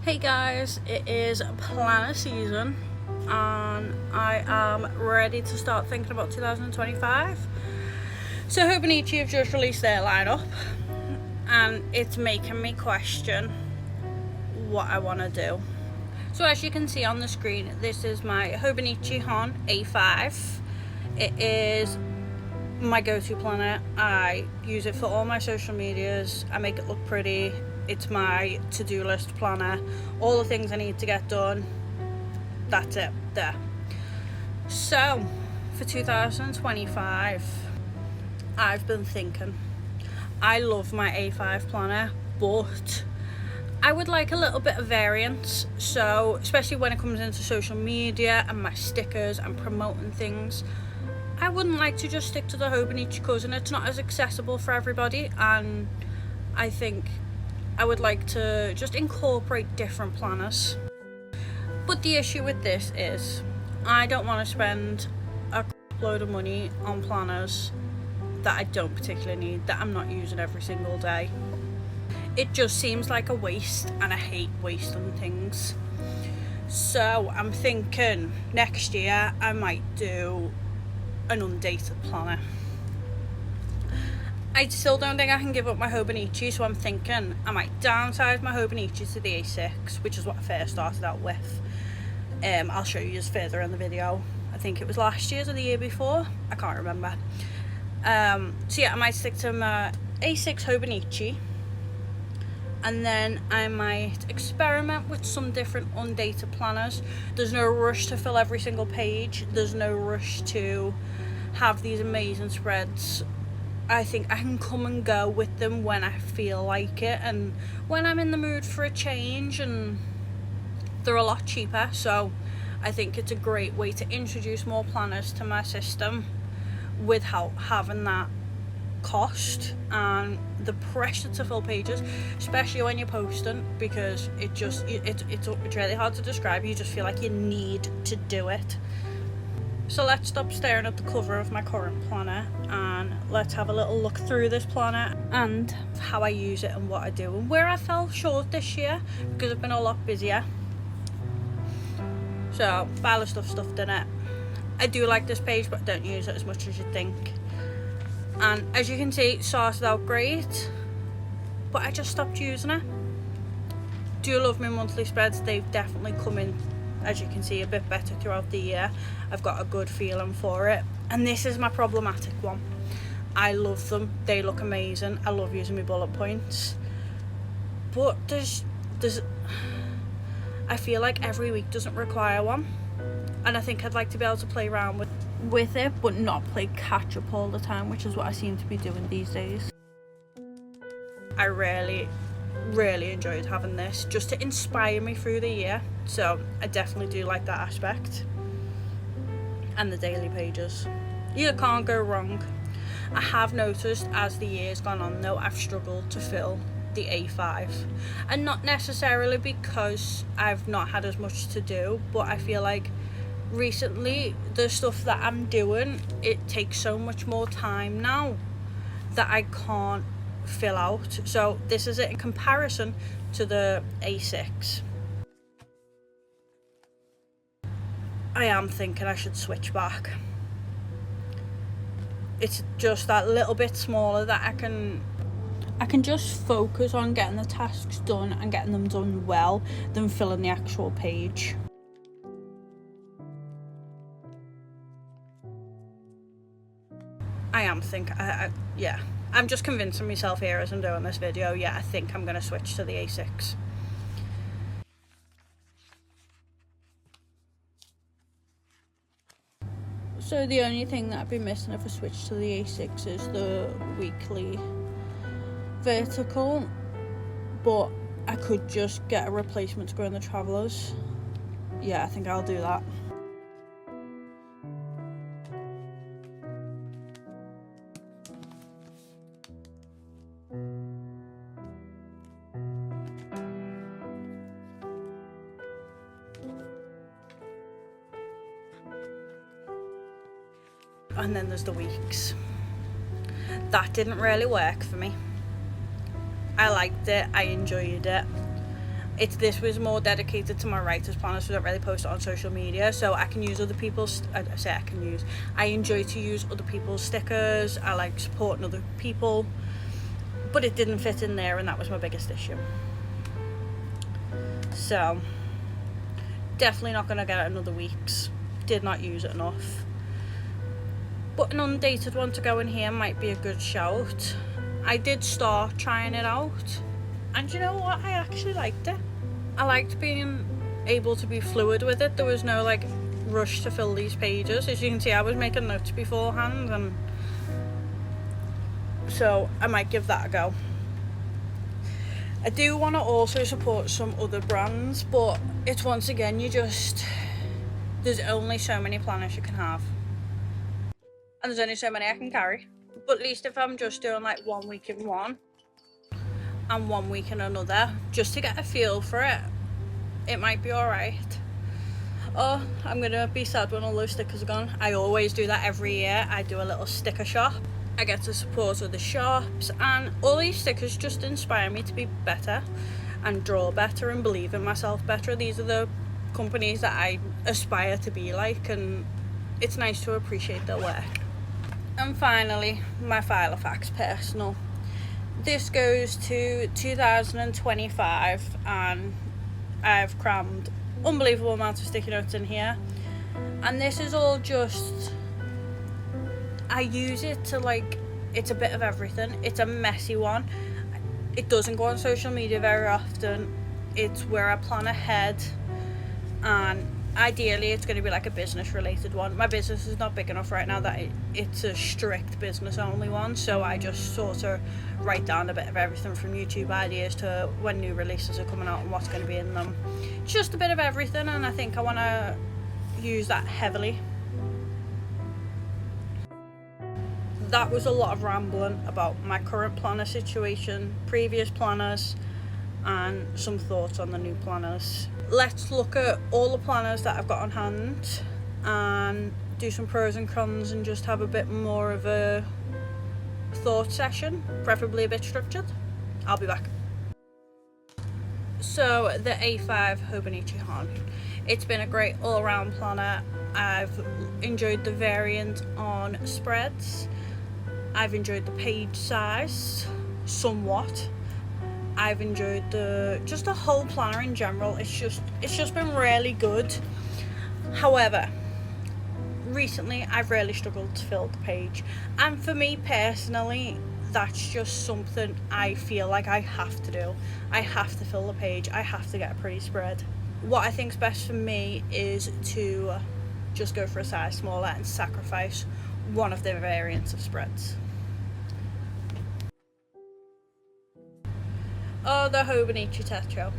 Hey guys, it is planner season and I am ready to start thinking about 2025. So Hobonichi have just released their lineup and it's making me question what I want to do. So as you can see on the screen, this is my Hobonichi Hon A5. It is my go-to planner. I use it for all my social medias. I make it look pretty. It's my to-do list planner. All the things I need to get done. That's it there. So for 2025, I've been thinking, I love my A5 planner, but I would like a little bit of variance. So especially when it comes into social media and my stickers and promoting things, I wouldn't like to just stick to the Hobonichi cousin. It's not as accessible for everybody, and I think I would like to just incorporate different planners. But the issue with this is I don't want to spend a load of money on planners that I don't particularly need, that I'm not using every single day. It just seems like a waste, and I hate wasting things. So I'm thinking next year I might do an undated planner. I still don't think I can give up my Hobonichi, so I'm thinking I might downsize my Hobonichi to the A6, which is what I first started out with. I'll show you just further in the video. I think it was last year's or the year before, I can't remember. So yeah, I might stick to my A6 Hobonichi, and then I might experiment with some different undated planners. There's no rush to fill every single page. There's no rush to have these amazing spreads. I think I can come and go with them when I feel like it and when I'm in the mood for a change, and they're a lot cheaper, so I think it's a great way to introduce more planners to my system without having that cost and the pressure to fill pages, especially when you're posting, because it's really hard to describe. You just feel like you need to do it. So let's stop staring at the cover of my current planner and let's have a little look through this planner and how I use it and what I do and where I fell short this year, because I've been a lot busier. So pile of stuff stuffed in it. I do like this page, but I don't use it as much as you'd think. And as you can see, it started out great, but I just stopped using it. Do love my monthly spreads. They've definitely come in, as you can see, a bit better throughout the year. I've got a good feeling for it. And this is my problematic one. I love them. They look amazing. I love using my bullet points. But there's I feel like every week doesn't require one. And I think I'd like to be able to play around with it, but not play catch up all the time, which is what I seem to be doing these days. I really enjoyed having this just to inspire me through the year, so I definitely do like that aspect. And the daily pages, you can't go wrong. I have noticed as the year's gone on though, I've struggled to fill the A5, and not necessarily because I've not had as much to do, but I feel like recently the stuff that I'm doing, it takes so much more time now that I can't fill out. So this is it in comparison to the A6. I am thinking I should switch back. It's just that little bit smaller that I can just focus on getting the tasks done and getting them done well than filling the actual page. I am thinking, yeah, I'm just convincing myself here as I'm doing this video. Yeah, I think I'm going to switch to the A6. So the only thing that I'd be missing if I switch to the A6 is the weekly vertical, but I could just get a replacement to go in the Travellers. Yeah, I think I'll do that. And then there's the weeks. That didn't really work for me. I liked it, I enjoyed it. This was more dedicated to my writer's planner, so I don't really post it on social media, so I can use other people's, I enjoy to use other people's stickers. I like supporting other people, but it didn't fit in there, and that was my biggest issue. So definitely not going to get it another Weeks. Did not use it enough, but an undated one to go in here might be a good shout. I did start trying it out, and you know what, I actually liked it. I liked being able to be fluid with it. There was no like rush to fill these pages. As you can see, I was making notes beforehand, and so I might give that a go. I do want to also support some other brands, but it's once again, there's only so many planners you can have, and there's only so many I can carry. But at least if I'm just doing like 1 week in one and 1 week in another, just to get a feel for it, it might be alright. Oh, I'm gonna be sad when all those stickers are gone. I always do that every year. I do a little sticker shop. I get to support other shops, and all these stickers just inspire me to be better and draw better and believe in myself better. These are the companies that I aspire to be like, and it's nice to appreciate their work. And finally, my file of facts personal. This goes to 2025, and I've crammed unbelievable amounts of sticky notes in here, and this is all just, I use it to like, it's a bit of everything. It's a messy one. It doesn't go on social media very often. It's where I plan ahead, and ideally it's going to be like a business related one. My business is not big enough right now that it's a strict business only one, so I just sort of write down a bit of everything, from YouTube ideas to when new releases are coming out and what's going to be in them. It's just a bit of everything, and I think I want to use that heavily. That was a lot of rambling about my current planner situation, previous planners, and some thoughts on the new planners. Let's look at all the planners that I've got on hand and do some pros and cons, and just have a bit more of a thought session, preferably a bit structured. I'll be back. So the A5 Hobonichi Hon. It's been a great all-around planner. I've enjoyed the variant on spreads. I've enjoyed the page size somewhat. I've enjoyed the whole planner in general. It's just been really good. However, recently I've really struggled to fill the page, and for me personally, that's just something I feel like I have to do. I have to fill the page. I have to get a pretty spread. What I think's best for me is to just go for a size smaller and sacrifice one of the variants of spreads. Oh, the Hobonichi Teto.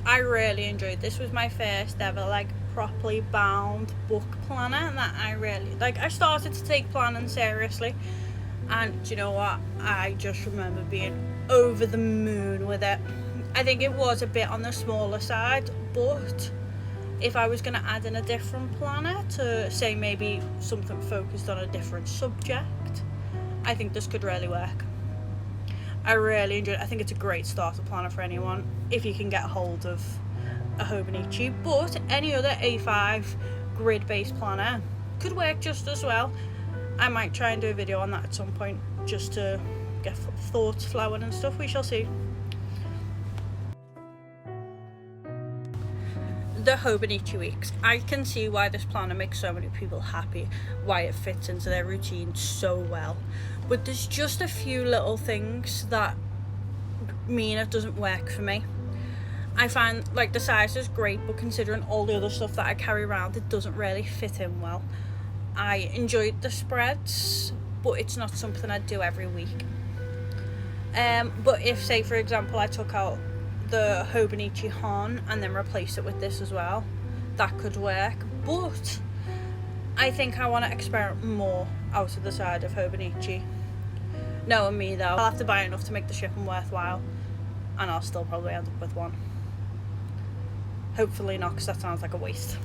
I really enjoyed this. Was my first ever like properly bound book planner that I really like. I started to take planning seriously, and do you know what, I just remember being over the moon with it. I think it was a bit on the smaller side, but if I was going to add in a different planner to say maybe something focused on a different subject, I think this could really work. I really enjoyed it. I think it's a great starter planner for anyone if you can get a hold of a Hobonichi, but any other A5 grid based planner could work just as well. I might try and do a video on that at some point, just to get thoughts flowing and stuff. We shall see. The Hobonichi Weeks. I can see why this planner makes so many people happy, why it fits into their routine so well, but there's just a few little things that mean it doesn't work for me. I find like the size is great, but considering all the other stuff that I carry around, it doesn't really fit in well. I enjoyed the spreads, but it's not something I'd do every week. But if, say for example, I took out the Hobonichi Hon and then replace it with this as well, that could work. But I think I want to experiment more out of the side of Hobonichi. Knowing me though, I'll have to buy enough to make the shipping worthwhile, and I'll still probably end up with one. Hopefully not, because that sounds like a waste.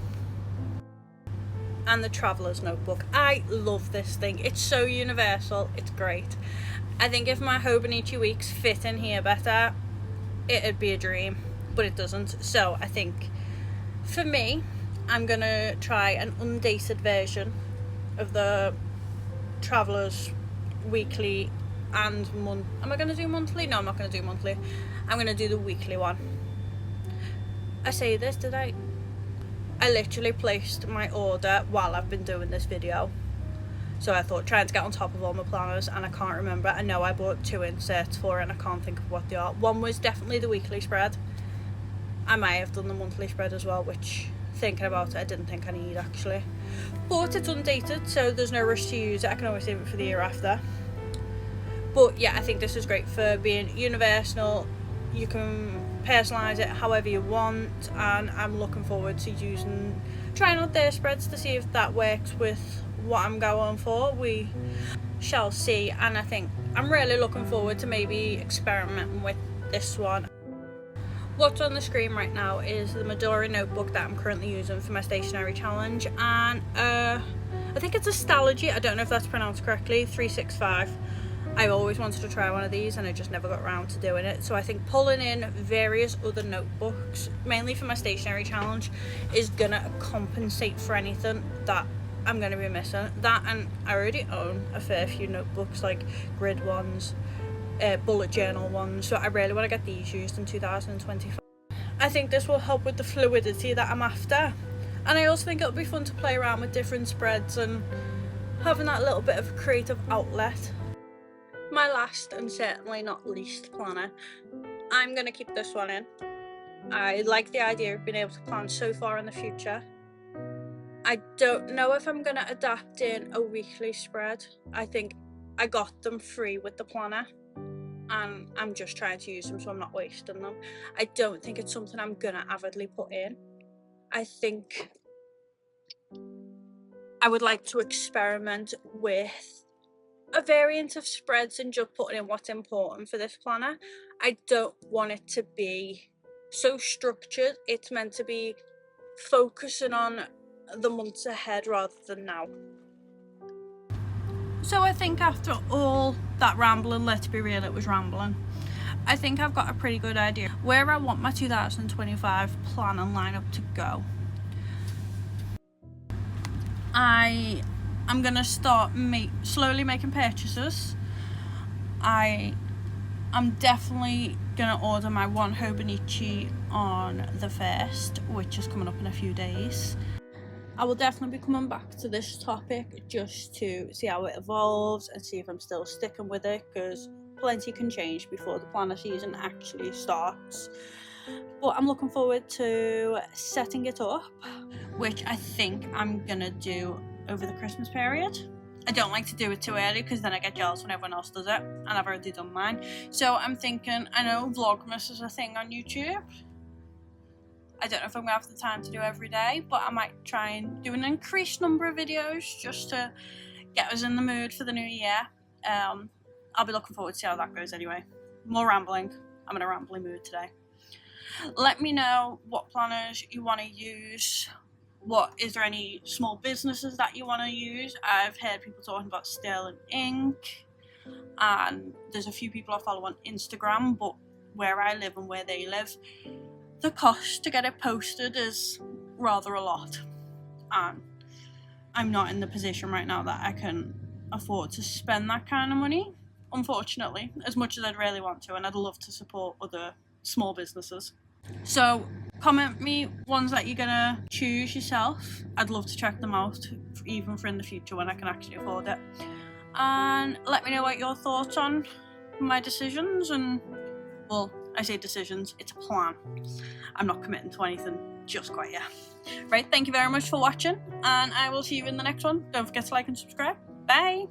And the Traveller's Notebook. I love this thing. It's so universal. It's great. I think if my Hobonichi Weeks fit in here better, it'd be a dream. but it doesn't. So I think for me, I'm gonna try an undated version of the Travelers weekly and month. Am I gonna do monthly? No, I'm not gonna do monthly. I'm gonna do the weekly one. I say this, did I literally placed my order while I've been doing this video. So I thought, trying to get on top of all my planners, and I can't remember. I know I bought 2 inserts for it and I can't think of what they are. One was definitely the weekly spread. I might have done the monthly spread as well, which, thinking about it, I didn't think I need actually. But it's undated, so there's no rush to use it. I can always save it for the year after. But yeah, I think this is great for being universal. You can personalise it however you want, and I'm looking forward to trying out their spreads to see if that works with what I'm going for. We shall see, and I think I'm really looking forward to maybe experimenting with this one. What's on the screen right now is the Midori notebook that I'm currently using for my stationery challenge, and I think it's a Stalogy, I don't know if that's pronounced correctly, 365. I've always wanted to try one of these and I just never got around to doing it. So I think pulling in various other notebooks, mainly for my stationery challenge, is gonna compensate for anything that I'm gonna be missing. That, and I already own a fair few notebooks, like grid ones, bullet journal ones, so I really want to get these used in 2025. I think this will help with the fluidity that I'm after, and I also think it'll be fun to play around with different spreads and having that little bit of a creative outlet. My last and certainly not least planner, I'm going to keep this one in. I like the idea of being able to plan so far in the future. I don't know if I'm going to adapt in a weekly spread. I think I got them free with the planner and I'm just trying to use them, so I'm not wasting them. I don't think it's something I'm going to avidly put in. I think I would like to experiment with a variant of spreads and just putting in what's important for this planner. I don't want it to be so structured. It's meant to be focusing on the months ahead rather than now. So I think after all that rambling, let's be real, it was rambling, I think I've got a pretty good idea where I want my 2025 plan and lineup to go. I'm gonna start slowly making purchases. I'm definitely gonna order my one Hobonichi on the 1st, which is coming up in a few days. I will definitely be coming back to this topic just to see how it evolves and see if I'm still sticking with it, because plenty can change before the planner season actually starts. But I'm looking forward to setting it up, which I think I'm gonna do over the Christmas period. I don't like to do it too early because then I get jealous when everyone else does it, and I've already done mine. So I'm thinking, I know Vlogmas is a thing on YouTube. I don't know if I'm gonna have the time to do every day, but I might try and do an increased number of videos just to get us in the mood for the new year. I'll be looking forward to see how that goes anyway. More rambling. I'm in a rambling mood today. Let me know what planners you want to use. Is there any small businesses that you want to use? I've heard people talking about Sterling Ink, and there's a few people I follow on Instagram, but where I live and where they live, the cost to get it posted is rather a lot, and I'm not in the position right now that I can afford to spend that kind of money, unfortunately, as much as I'd really want to, and I'd love to support other small businesses. So comment me ones that you're gonna choose yourself. I'd love to check them out, even for in the future when I can actually afford it. And let me know what your thoughts on my decisions. And, well, I say decisions, it's a plan. I'm not committing to anything just quite yet. Right, thank you very much for watching, and I will see you in the next one. Don't forget to like and subscribe. Bye!